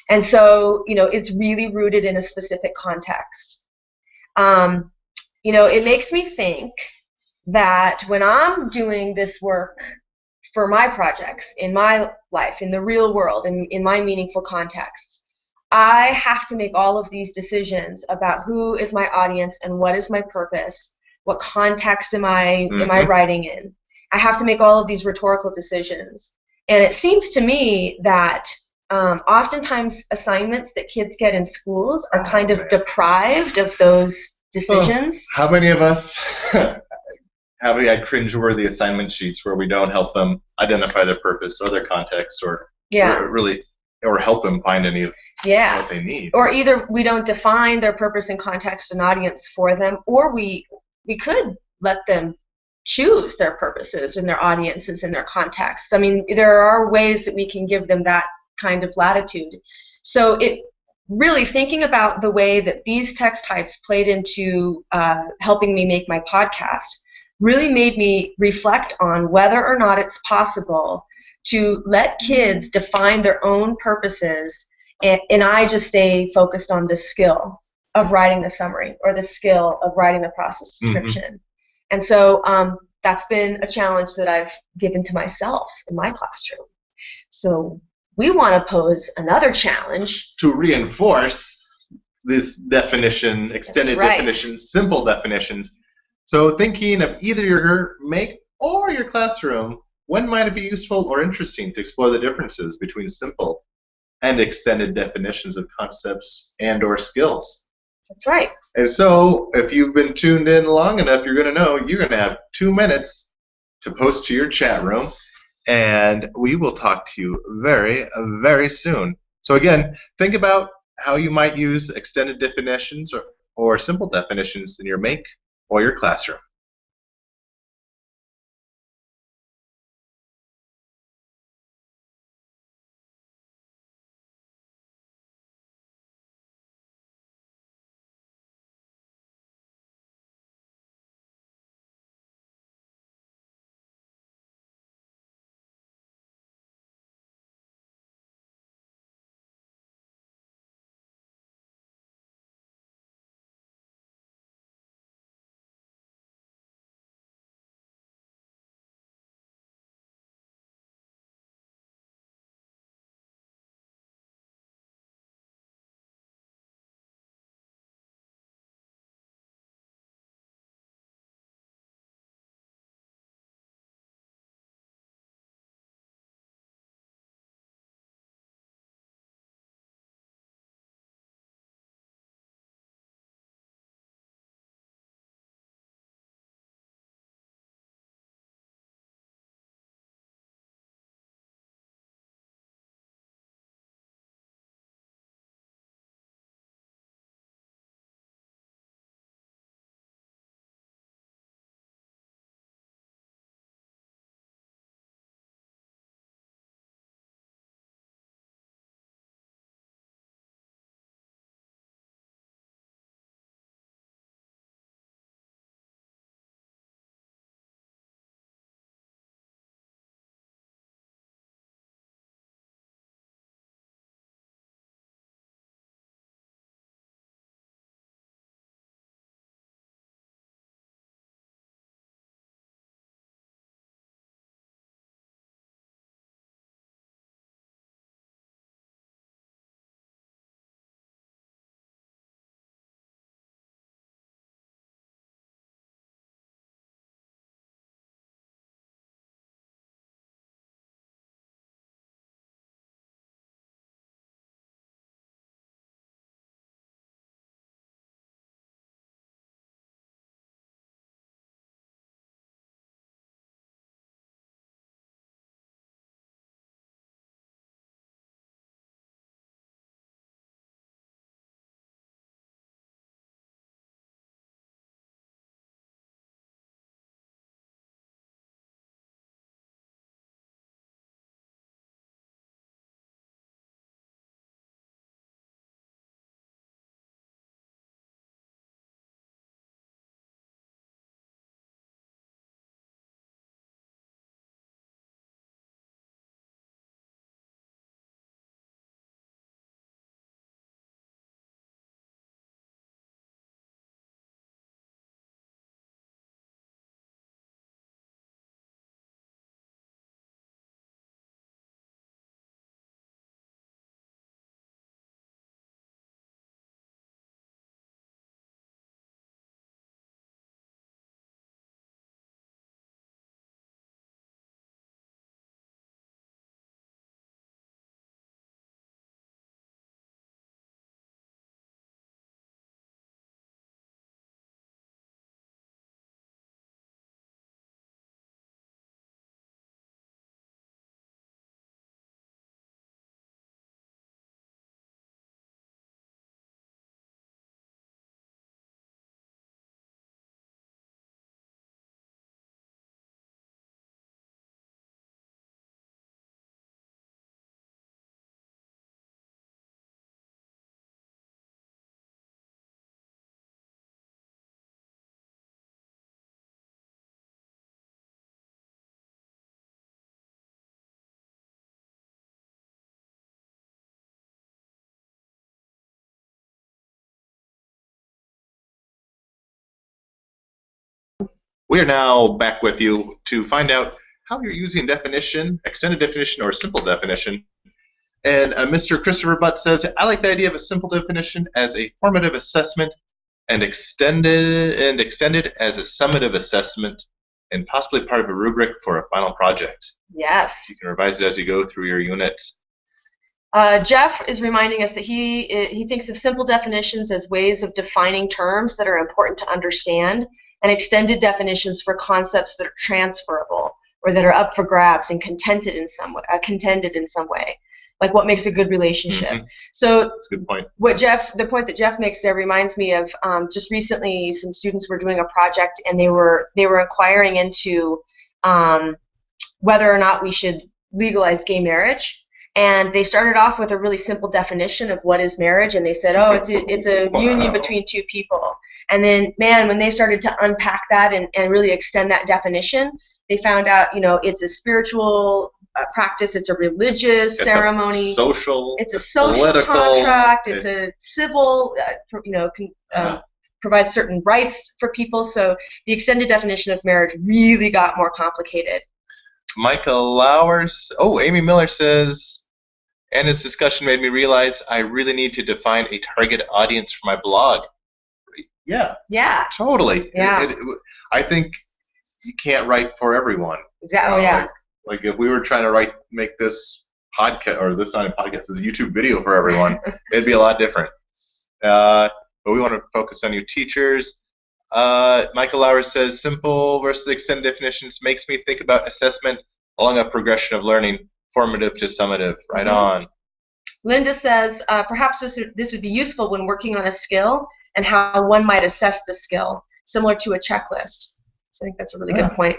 And so, it's really rooted in a specific context. It makes me think that when I'm doing this work for my projects, in my life, in the real world, in my meaningful contexts, I have to make all of these decisions about who is my audience and what is my purpose, what context am I writing in. I have to make all of these rhetorical decisions. And it seems to me that oftentimes assignments that kids get in schools are kind of deprived of those decisions. How many of us have we had cringeworthy assignment sheets where we don't help them identify their purpose or their context, or help them find any of what they need? Or either we don't define their purpose and context and audience for them, or we could let them choose their purposes and their audiences and their contexts. I mean, there are ways that we can give them that kind of latitude. So really thinking about the way that these text types played into helping me make my podcast really made me reflect on whether or not it's possible to let kids define their own purposes, and I just stay focused on the skill of writing the summary or the skill of writing the process description. Mm-hmm. And so that's been a challenge that I've given to myself in my classroom. So we want to pose another challenge to reinforce this definition, extended definition, simple definitions. So thinking of either your make or your classroom, when might it be useful or interesting to explore the differences between simple and extended definitions of concepts and or skills? That's right. And so if you've been tuned in long enough, you're going to know you're going to have 2 minutes to post to your chat room, and we will talk to you very, very soon. So again, think about how you might use extended definitions or simple definitions in your make or your classroom. We are now back with you to find out how you're using definition, extended definition, or simple definition. And Mr. Christopher Butt says, I like the idea of a simple definition as a formative assessment and extended as a summative assessment and possibly part of a rubric for a final project. Yes. You can revise it as you go through your unit. Jeff is reminding us that he thinks of simple definitions as ways of defining terms that are important to understand, and extended definitions for concepts that are transferable or that are up for grabs and contended in some way, like what makes a good relationship. Mm-hmm. So that's a good point. The point that Jeff makes there reminds me of just recently some students were doing a project and they were inquiring into whether or not we should legalize gay marriage. And they started off with a really simple definition of what is marriage, and they said, oh, it's a union between two people. And then, man, when they started to unpack that and really extend that definition, they found out, it's a spiritual practice, it's a religious ceremony, it's a social political contract, it's a civil, provides certain rights for people. So the extended definition of marriage really got more complicated. Michael Lowers, Amy Miller says, Anna's discussion made me realize I really need to define a target audience for my blog. Yeah. Totally. Yeah. I think you can't write for everyone. Exactly. Like if we were trying to make this podcast, or this not a podcast, this YouTube video for everyone, it'd be a lot different. But we want to focus on you teachers. Michael Lowers says, simple versus extended definitions makes me think about assessment along a progression of learning, formative to summative. Right on. Linda says, perhaps this would be useful when working on a skill and how one might assess the skill, similar to a checklist. So I think that's a really good point.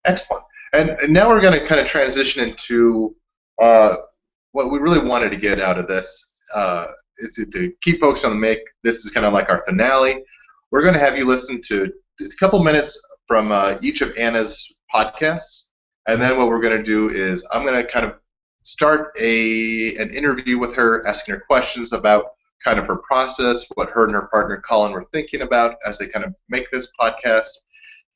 Excellent. And now we're going to kind of transition into what we really wanted to get out of this, to keep folks on the make. This is kind of like our finale. We're going to have you listen to a couple minutes from each of Anna's podcasts, and then what we're going to do is I'm going to kind of start an interview with her, asking her questions about kind of her process, what her and her partner Colin were thinking about as they kind of make this podcast.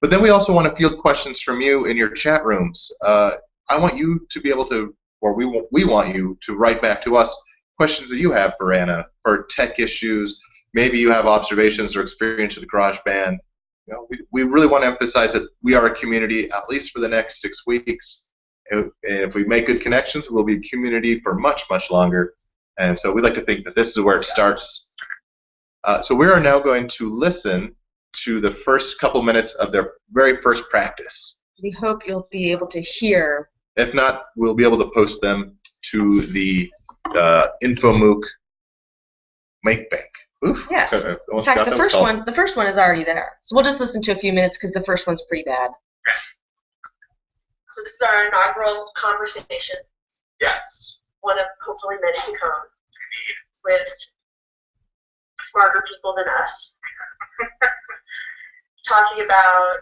But then we also want to field questions from you in your chat rooms. I want you to be able to, or we want you to write back to us questions that you have for Anna, for tech issues. Maybe you have observations or experience with GarageBand. We really want to emphasize that we are a community at least for the next 6 weeks. And if we make good connections, we'll be a community for much, much longer. And so we like to think that this is where it starts. So we are now going to listen to the first couple minutes of their very first practice. We hope you'll be able to hear. If not, we'll be able to post them to the InfoMOOC Make Bank. Oof. Yes. In fact, the first one is already there. So we'll just listen to a few minutes because the first one's pretty bad. Okay. So this is our inaugural conversation. Yes. One of hopefully many to come. With smarter people than us. Talking about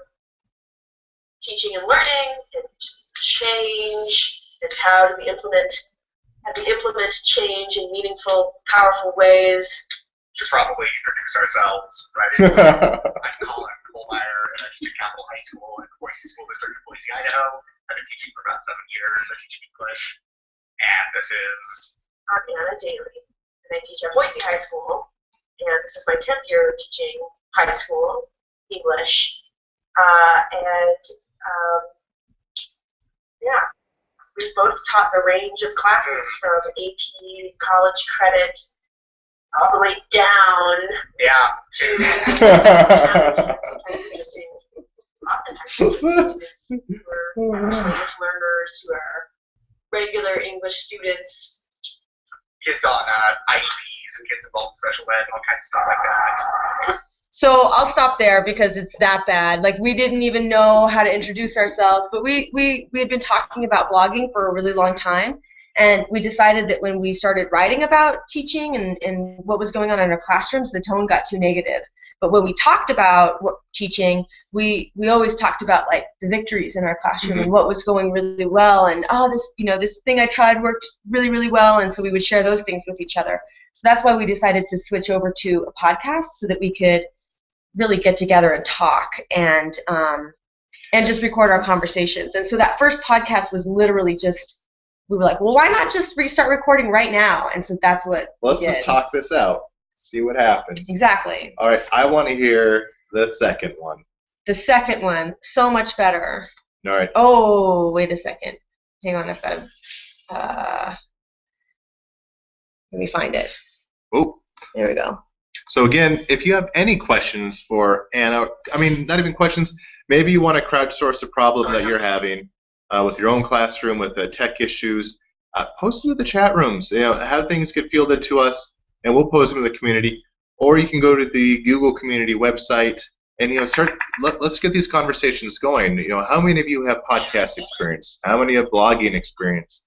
teaching and learning and change and how do we implement change in meaningful, powerful ways. Should probably introduce ourselves, right? I'm Colin Kohlmeyer, and I teach at Capital High School in Boise School District in Boise, Idaho. I've been teaching for about 7 years. I teach English, and this is... I'm Anna Daly, and I teach at Boise High School, and this is my 10th year teaching high school English, we both taught a range of classes from AP, college credit, all the way down to sometimes interesting, oftentimes interesting students who are English learners, who are regular English students. Kids on IEPs and kids involved in special ed and all kinds of stuff like that. So I'll stop there because it's that bad. Like, we didn't even know how to introduce ourselves, but we had been talking about blogging for a really long time, and we decided that when we started writing about teaching and what was going on in our classrooms, the tone got too negative. But when we talked about teaching, we always talked about like the victories in our classroom and what was going really well, and this thing I tried worked really, really well, and so we would share those things with each other. So that's why we decided to switch over to a podcast so that we could really get together and talk and just record our conversations. And so that first podcast was literally just, we were like, well, why not just restart recording right now? And so that's what Let's we did. just talk this out, see what happens. Exactly. All right, I want to hear the second one. The second one, so much better. All right. Oh, wait a second. Hang on, I've got to, let me find it. Oh. There we go. So again, if you have any questions for Anna, I mean, not even questions, maybe you want to crowdsource a problem that you're having with your own classroom, with tech issues, post them in the chat rooms. Have things get fielded to us, and we'll post them in the community. Or you can go to the Google community website and let's get these conversations going. How many of you have podcast experience? How many have blogging experience?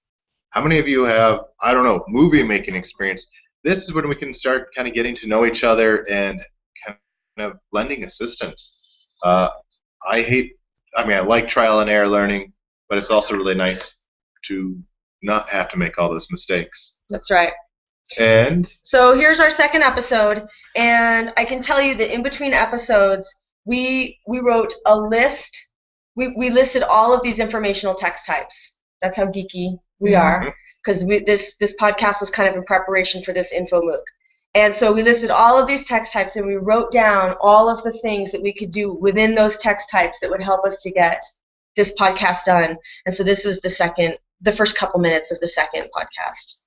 How many of you have, I don't know, movie making experience? This is when we can start kind of getting to know each other and kind of lending assistance. I like trial and error learning, but it's also really nice to not have to make all those mistakes. That's right. And so here's our second episode, and I can tell you that in between episodes, we wrote a list. We listed all of these informational text types. That's how geeky we are, because this podcast was kind of in preparation for this info MOOC. And so we listed all of these text types, and we wrote down all of the things that we could do within those text types that would help us to get this podcast done. And so this is the first couple minutes of the second podcast.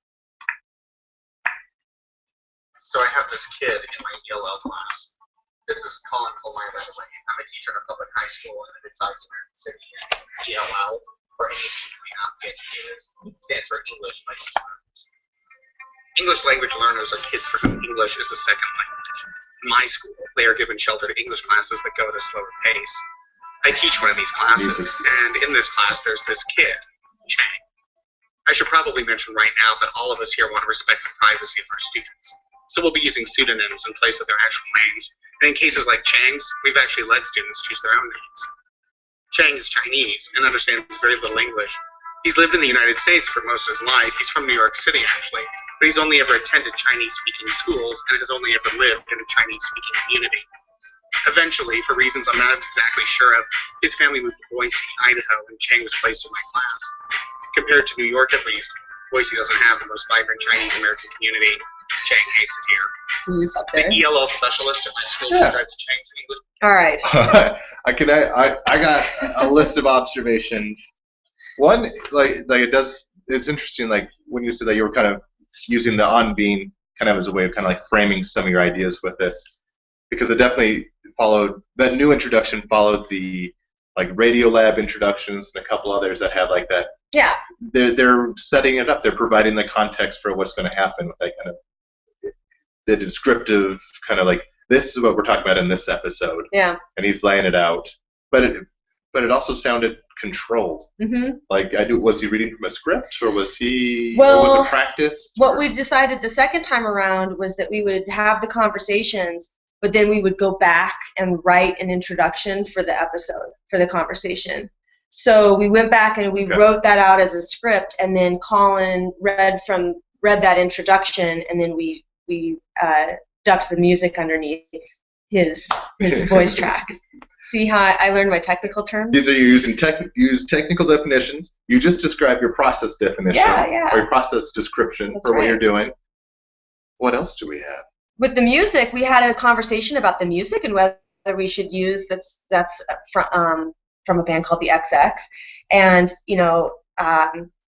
So I have this kid in my ELL class. This is Colin Colmeyer, by the way. I'm a teacher in a public high school in a mid-sized American city. ELL, for any educators, stands for English Language Learners. English language learners are kids for whom English is a second language. In my school, they are given sheltered English classes that go at a slower pace. I teach one of these classes, and in this class there's this kid, Chang. I should probably mention right now that all of us here want to respect the privacy of our students. So we'll be using pseudonyms in place of their actual names. And in cases like Chang's, we've actually let students choose their own names. Chang is Chinese and understands very little English. He's lived in the United States for most of his life. He's from New York City, actually, but he's only ever attended Chinese-speaking schools and has only ever lived in a Chinese-speaking community. Eventually, for reasons I'm not exactly sure of, his family moved to Boise, Idaho, and Chang was placed in my class. Compared to New York, at least, Boise doesn't have the most vibrant Chinese-American community. Chang hates it here. Who's up there? The ELL specialist at my school describes Chang's English. All right. I got a list of observations. One, it's interesting, like when you said that you were kind of using the on being kind of as a way of kind of like framing some of your ideas with this, because it definitely followed, that new introduction followed the like Radio Lab introductions and a couple others that have like that. Yeah. They're setting it up. They're providing the context for what's going to happen with that kind of the descriptive kind of like, this is what we're talking about in this episode. Yeah. And he's laying it out, but it also sounded controlled. Mm-hmm. Like was he reading from a script, or was he? Well, or was it practiced? What we decided the second time around was that we would have the conversations, but then we would go back and write an introduction for the episode, for the conversation. So we went back and we wrote that out as a script, and then Colin read that introduction, and then we ducked the music underneath his voice track. See how I learned my technical terms? These are you using technical definitions. You just described your process definition or your process description what you're doing. What else do we have? With the music, we had a conversation about the music and whether we should use that's from a band called the XX, and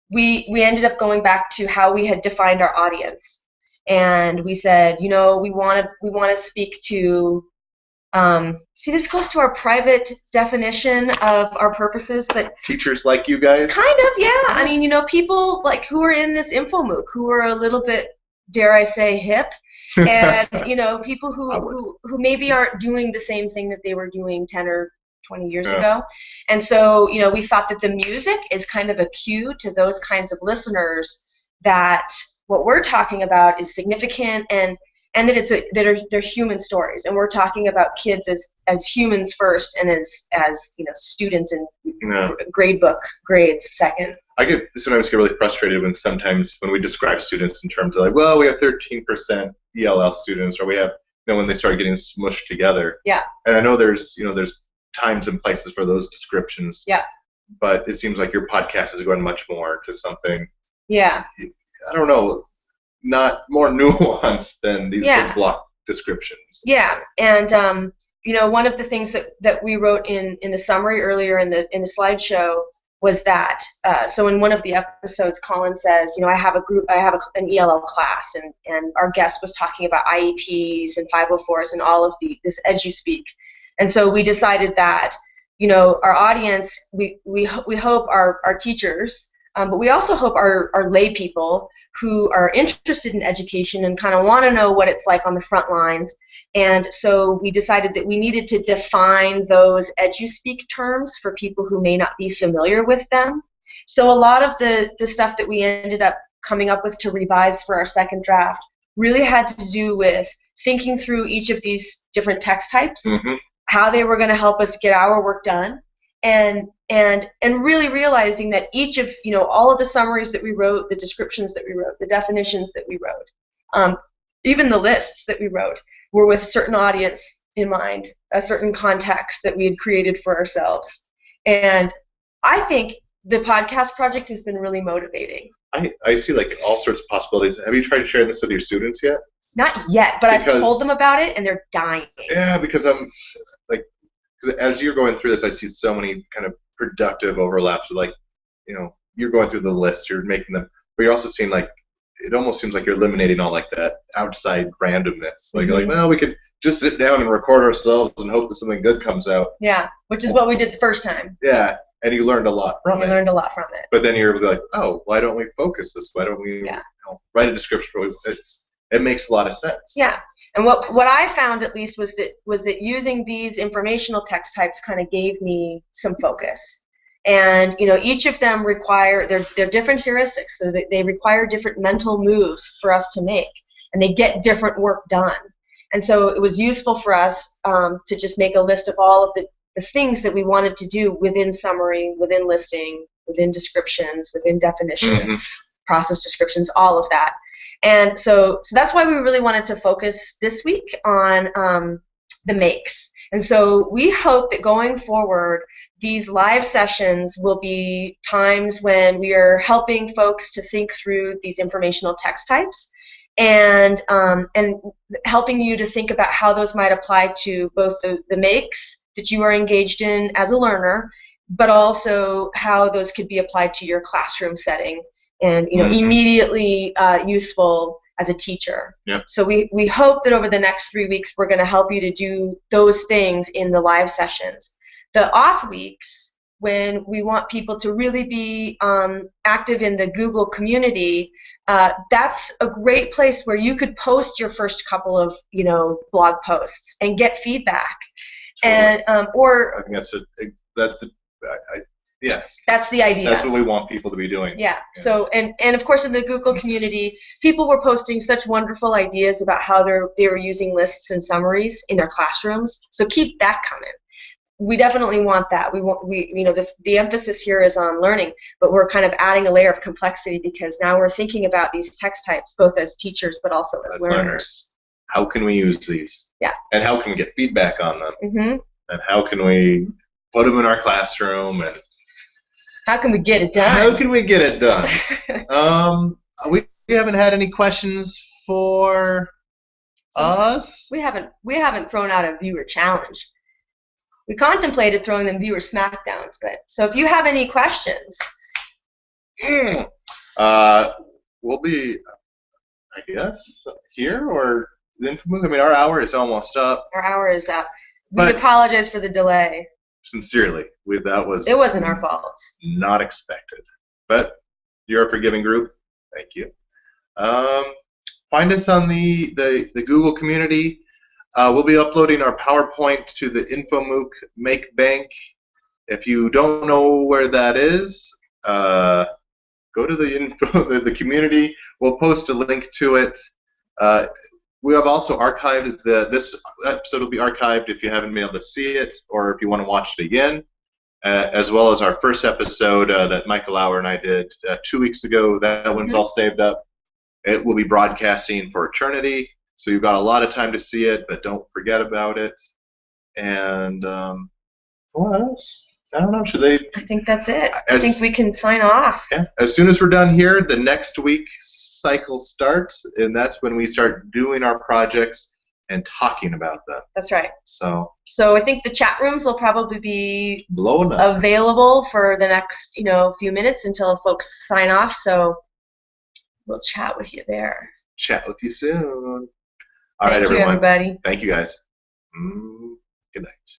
we ended up going back to how we had defined our audience, and we said, we want to speak to. See, this goes to our private definition of our purposes, but teachers like you guys. Kind of, yeah. I mean, people like who are in this info MOOC who are a little bit, dare I say, hip. And people who maybe aren't doing the same thing that they were doing 10 or 20 years ago. And so we thought that the music is kind of a cue to those kinds of listeners that what we're talking about is significant and that they're human stories, and we're talking about kids as humans first, and as students in grades second. I sometimes get really frustrated when we describe students in terms of like, well, we have 13% ELL students, or we have when they started getting smushed together. Yeah. And I know there's times and places for those descriptions. Yeah. But it seems like your podcast is going much more to something. Yeah. I don't know, not more nuanced than these Yeah. big block descriptions. Yeah, and one of the things that we wrote in the summary earlier in the slideshow was that so in one of the episodes, Colin says, I have an ELL class, and our guest was talking about IEPs and 504s and all of this EduSpeak, and so we decided that our audience, we hope our teachers, but we also hope our lay people who are interested in education and kind of want to know what it's like on the front lines. And so we decided that we needed to define those EduSpeak terms for people who may not be familiar with them. So a lot of the stuff that we ended up coming up with to revise for our second draft really had to do with thinking through each of these different text types, how they were going to help us get our work done, and really realizing that each of all of the summaries that we wrote, the descriptions that we wrote, the definitions that we wrote, even the lists that we wrote, were with a certain audience in mind, a certain context that we had created for ourselves. And I think the podcast project has been really motivating. I see like all sorts of possibilities. Have you tried sharing this with your students yet? Not yet, but I've told them about it, and they're dying. Yeah, because as you're going through this, I see so many kind of productive overlaps with, you're going through the list, you're making them, but you're also seeing, it almost seems like you're eliminating all, that outside randomness. You're like, well, we could just sit down and record ourselves and hope that something good comes out. Yeah, which is what we did the first time. Yeah, and you learned a lot from it. We learned a lot from it. But then you're like, oh, why don't we focus this? Why don't we write a description for it? It makes a lot of sense. Yeah. And what I found, at least, was that using these informational text types kind of gave me some focus. And each of them require they're different heuristics, so that they require different mental moves for us to make, and they get different work done. And so it was useful for us to just make a list of all of the things that we wanted to do within summary, within listing, within descriptions, within definitions, process descriptions, all of that. And so that's why we really wanted to focus this week on the makes. And so we hope that going forward, these live sessions will be times when we are helping folks to think through these informational text types, and helping you to think about how those might apply to both the makes that you are engaged in as a learner, but also how those could be applied to your classroom setting, and immediately useful as a teacher. Yep. So we hope that over the next 3 weeks we're going to help you to do those things in the live sessions. The off weeks, when we want people to really be active in the Google community, that's a great place where you could post your first couple of blog posts and get feedback. Totally. And I think yes. That's the idea. That's what we want people to be doing. Yeah. So and of course in the Google community, people were posting such wonderful ideas about how they were using lists and summaries in their classrooms. So keep that coming. We definitely want that. The emphasis here is on learning, but we're kind of adding a layer of complexity because now we're thinking about these text types both as teachers but also as learners. How can we use these? Yeah. And how can we get feedback on them? Mm-hmm. And how can we put them in our classroom? And how can we get it done? How can we get it done? We haven't had any questions for us. We haven't thrown out a viewer challenge. We contemplated throwing them viewer smackdowns, but so if you have any questions, we'll be, I guess, here or the InfoMOOC. I mean, our hour is almost up. Our hour is up. We apologize for the delay. Sincerely, it wasn't our fault. Not expected, but you're a forgiving group. Thank you. Find us on the Google community. We'll be uploading our PowerPoint to the InfoMOOC Make Bank. If you don't know where that is, go to the community. We'll post a link to it. We have also archived this episode will be archived if you haven't been able to see it or if you want to watch it again, as well as our first episode that Michael Lauer and I did 2 weeks ago. That one's all saved up. It will be broadcasting for eternity. So you've got a lot of time to see it, but don't forget about it. And what else? I don't know. Should they? I think that's it. I think we can sign off. Yeah. As soon as we're done here, the next week cycle starts, and that's when we start doing our projects and talking about them. That's right. So I think the chat rooms will probably be blowing up, available for the next few minutes until folks sign off. So we'll chat with you there. Chat with you soon. All right, Thank you, everyone. everybody. Thank you, guys. Good night.